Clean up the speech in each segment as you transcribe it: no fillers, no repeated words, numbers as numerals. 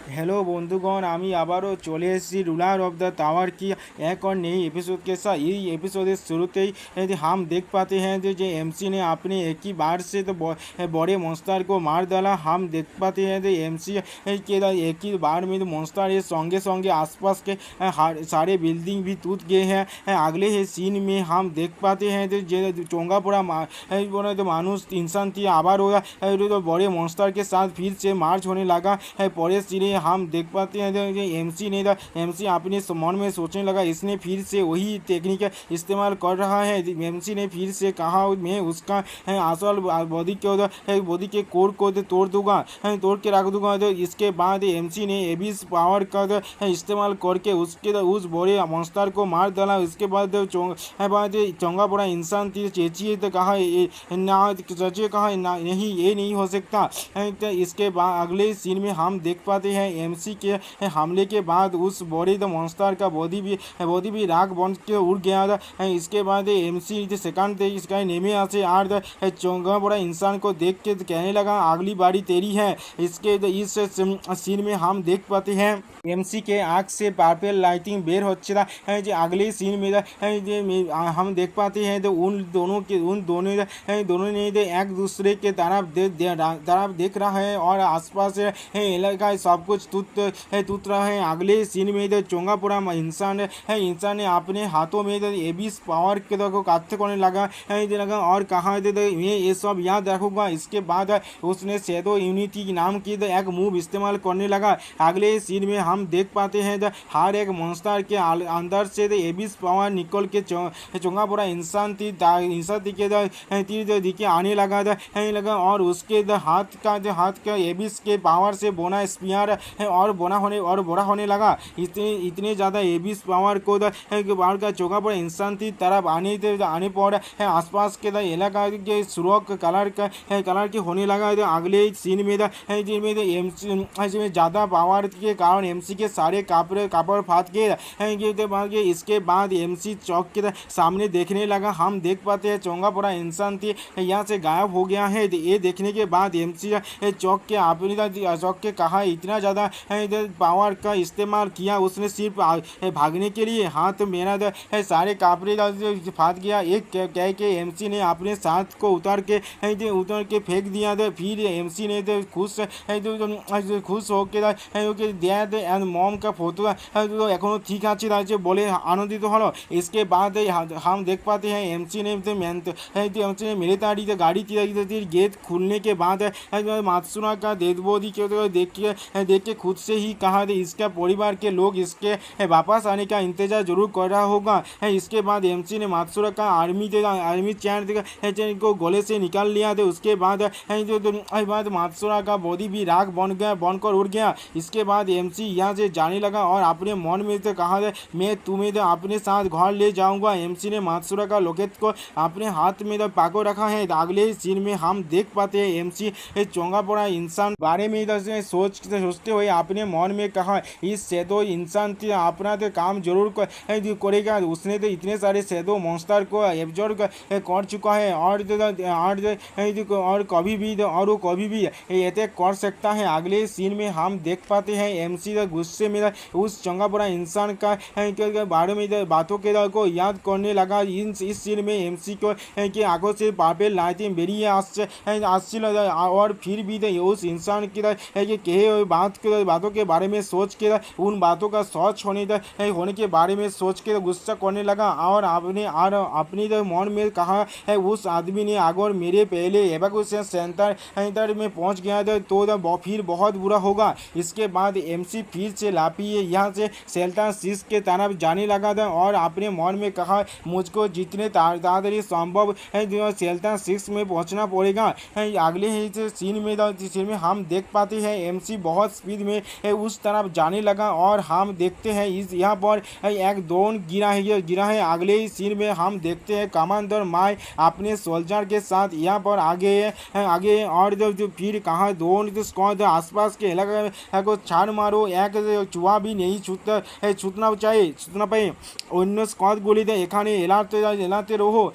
Hello बंधुगण आमी आबारो चले एसेছি रूलर ऑफ द टावर की एक और नई एपिसोड के साथ। ये एपिसोड शुरुते ही हम देख पाते हैं जो एमसी ने अपने एक ही बार से तो बड़े मॉन्स्टर को मार डाला। हम देख पाते हैं जो एमसी के एक ही बार में तो मॉन्स्टर ये संगे संगे आसपास के सारे बिल्डिंग भी टूट गए हैं। अगले ही सीन में हम देख पाते हैं जो चोंगा पूरा तो मानुष इंसान थी आबार तो बड़े मॉन्स्टर के साथ फिर से मार्च होने लगा है। परे सीने हम देख पाते हैं जो एमसी अपने मन में सोचने लगा, इसने फिर से वही टेक्निक इस्तेमाल कर रहा है। एमसी ने फिर से कहा मैं उसका असल बॉडी के कोर को तोड़ दूंगा, तोड़ के रख दूंगा। तो इसके बाद एमसी ने एबिस पावर का इस्तेमाल करके उस बड़े मॉन्स्टर को मार डाला। उसके बाद चोंगा बड़ा इंसान थी चेचिए तो कहा ना चेचिए कहा नहीं ये नहीं हो सकता। तो इसके बाद अगले सीन में हम देख पाते हैं एमसी के हमले के बाद उस बॉडी मॉन्स्टर का बॉडी भी राख बन के उड़ गया था। इसके बाद एमसी सेकंड इसका नेमे आसे और चोंगा बड़ा इंसान को देख के कहने लगा अगली बारी तेरी है। इस सीन में हम देख पाते हैं एमसी के आँख से पर्पल लाइटिंग बेर होच्छे था। जो अगले सीन में हम देख पाते हैं तो उन दोनों ने एक दूसरे के तरफ देख रहा है और आसपास इलाका सब कुछ टूट रहा है। अगले सीन में तो चोंगा पूरा इंसान ने अपने हाथों में एबिस पावर को काटते करने लगा और कहा मैं ये सब याद रखूँगा। इसके बाद उसने शैडो यूनिटी नाम की एक मूव इस्तेमाल करने लगा। अगले सीन में हम देख पाते हैं हर एक मॉन्स्टर के अंदर से एबिस पावर निकल के चोंगा पूरा इंसान के दिखे आने लगा और उसके हाथ का एबिस के पावर से बोना स्पीयर और बड़ा होने लगा। इतने ज़्यादा एबिस पावर का चोंगा पूरा इंसान की तरफ आने पर आसपास के इलाका के सुरख कलर के होने लगा। अगले सीन में एमसी ज़्यादा पावर के कारण एमसी के सारे कापड़ फाट गए। इसके बाद एमसी चौक के सामने देखने लगा। हम देख पाते हैं चोंगा पूरा इंसान थी यहाँ से गायब हो गया है। ये देखने के बाद एमसी चौक के कहा इतना ज़्यादा पावर का इस्तेमाल किया उसने सिर्फ भागने के लिए। हाथ मेरा सारे कापड़े फाट गया। एक कह के एमसी ने अपने साथ को उतार के फेंक दिया। फिर एमसी ने खुश होकर डैड मॉम का फोटो एखोनो ठीक আছে बोले आनंदित हलो। इसके बाद हम देख पाते हैं एमसी ने मिलिटारी गाड़ी गेट खुलने के बाद मात्सुना का डेड बॉडी के देख के खुद से ही कहा इसका परिवार के लोग इसके वापस आने का इंतजार जरूर कर रहा होगा। इसके बाद एमसी ने मात्सुरा का आर्मी चैन को गले से निकाल लिया। उसके बाद मात्सुरा का बॉडी भी राख बनकर उड़ गया। इसके बाद एमसी यहाँ से जाने लगा और अपने मन में तो कहा मैं तुम्हें अपने साथ घर ले जाऊंगा। एमसी ने मात्सुरा का लॉकेट को अपने हाथ में पाको रखा है। अगले सीन में हम देख पाते हैं एमसी चोंगा पड़ा इंसान बारे में सोचते हुए अपने मन में कहा इस शैडो इंसान अपना तो काम जरूर करेगा। उसने तो इतने सारे शैडो मॉन्स्टर को एब्जॉर्ब कर चुका है और कभी भी अटैक कर सकता है। अगले सीन में हम देख पाते हैं एमसी गुस्से में उस चोंगा पड़ा इंसान का बारे में बातों के को याद करने लगा। इस सीन में एमसी के आंखों से पर्पल लाइटिंग बेरिए आसছিল और फिर भी उस इंसान की कहे हुए बातों के बारे में सोच के उन बातों का सच होने के बारे में सोच के गुस्सा करने लगा और अपनी मन में कहा उस आदमी ने अगर मेरे पहले एवैक्यूएशन सेंटर में पहुंच गया तो फिर बहुत बुरा होगा। इसके बाद एमसी फिर से लाफिए यहाँ से सेल्टा 6 के तरफ जाने लगा था और अपने मन में कहा मुझको जितने ताड़ाताड़ी संभव सेल्टा 6 में पहुंचना पड़ेगा। अगले ही सीन में हम देख पाते हैं एमसी बहुत स्पीड में उस तरफ जाने लगा और हम देखते हैं यहाँ पर एक ड्रोन गिरा है। अगले ही सीन में हम देखते हैं कमांडर माई अपने सोल्जर के साथ यहाँ पर आगे और फिर कहा ड्रोन स्क्वाड आसपास के इलाके को छाड़ मारो, एक चूहा भी नहीं छूटना पाए। अन्य स्क्वाडगुली एखाने एलाते रहो।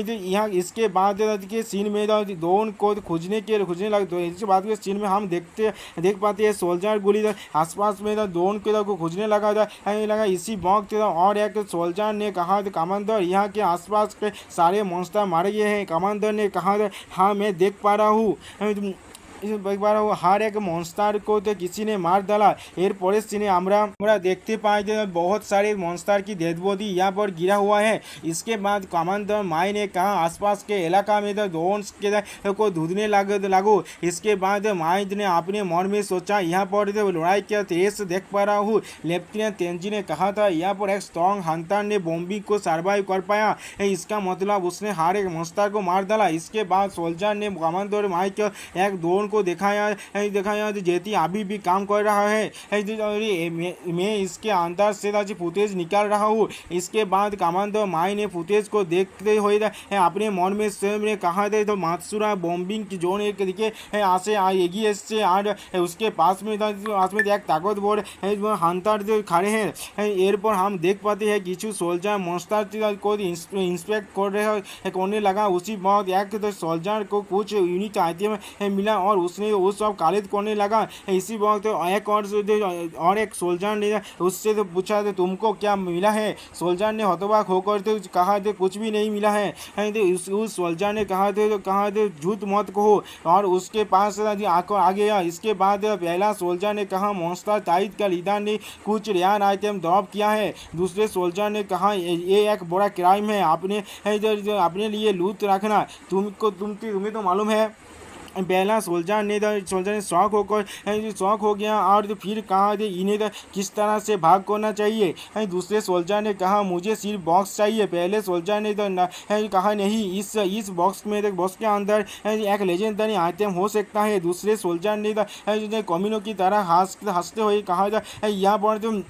यहाँ इसके बाद के सीन में ड्रोन को खोजने लगे। इसके बाद के सीन में हम देख देख पाते हैं सोल्जर गोली आसपास में ड्रोन को खोजने लगा इसी वक्त और एक सोल्जर ने कहा कमांडर यहाँ के आसपास के सारे मॉन्स्टर मारे गए हैं। कमांडर ने कहा हाँ मैं देख पा रहा हूँ हर एक मॉन्स्टर को तो किसी ने मार डाला। एरपरेर सीने আমরা देखते पाए कि बहुत सारे मॉन्स्टर की डेड बॉडी यहाँ पर गिरा हुआ है। इसके बाद कमांडर माई ने कहा आसपास के इलाका में तो ड्रोन के को ढूंढने लागो। इसके बाद माई ने अपने मन में सोचा यहाँ पर तो लड़ाई का तेज देख पा रहा हूँ। लेफ्टिनेंट तेंजी ने कहा था यहाँ पर एक स्ट्रॉन्ग हंटर ने बॉम्बिंग को सर्वाइव कर पाया, इसका मतलब उसने हर एक मॉन्स्टर को मार डाला। इसके बाद सोल्जर ने कमांडर माई को एक ड्रोन को दिखाया जेती अभी भी काम कर रहा है। मैं इसके अंदर से फुटेज निकाल रहा हूँ। इसके बाद कमांडर माई ने फुटेज को देखते हुए अपने मन में स्वयं ने कहा थे तो मात्सुरा बॉम्बिंग की जोन एक दिखे आसे एगिए एसছে और उसके पास में एक ताकतवर हंटर खड़े हैं। एरपर हम देख पाते हैं किछु सोल्जर मॉन्स्टर को इंस्पेक्ट करने लगा। उसी वक्त एक सोल्जर को कुछ यूनिक आइटम मिला और उसने वो सब खारिज करने लगा। इसी वक्त और एक सोल्जर ने उससे तो पूछा तो तुमको क्या मिला है। सोल्जर ने हतबाक होकर तो कहा तो कुछ भी नहीं मिला है। उस सोल्जर ने कहा तो झूठ मत कहो और उसके पास आ गया। इसके बाद पहला सोल्जर ने कहा मॉन्स्टर टाइट का लीडर ने कुछ रेयर आइटम ड्रॉप किया है। दूसरे सोल्जर ने कहा ये एक बड़ा क्राइम है, अपने लिए लूट रखना। तुम्हें तो मालूम है। पहला सोल्जर ने शौक हो गया और फिर कहा इन्हें किस तरह से भाग करना चाहिए। दूसरे सोल्जर ने कहा मुझे सिर्फ बॉक्स चाहिए। पहले सोल्जर ने कहा नहीं, इस बॉक्स के अंदर एक लेजेंडरी आइटम हो सकता है। दूसरे सोल्जर ने कॉमिनो की तरह हंसते हुए कहा यहाँ पर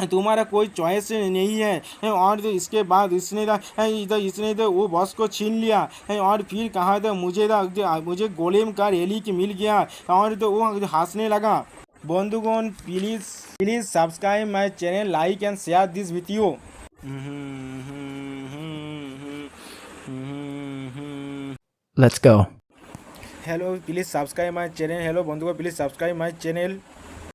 तुम्हारा कोई चॉइस नहीं है। और इसके बाद इसने वो बॉस को छीन लिया और फिर कहा था मुझे गोलेम का रेलिक मिल गया और तो वो हंसने लगा। बंधुगण please subscribe my channel, like and share this video. Let's go. Hello please subscribe my channel. Hello बंधुगण प्लीज सब्सक्राइब माय चैनल।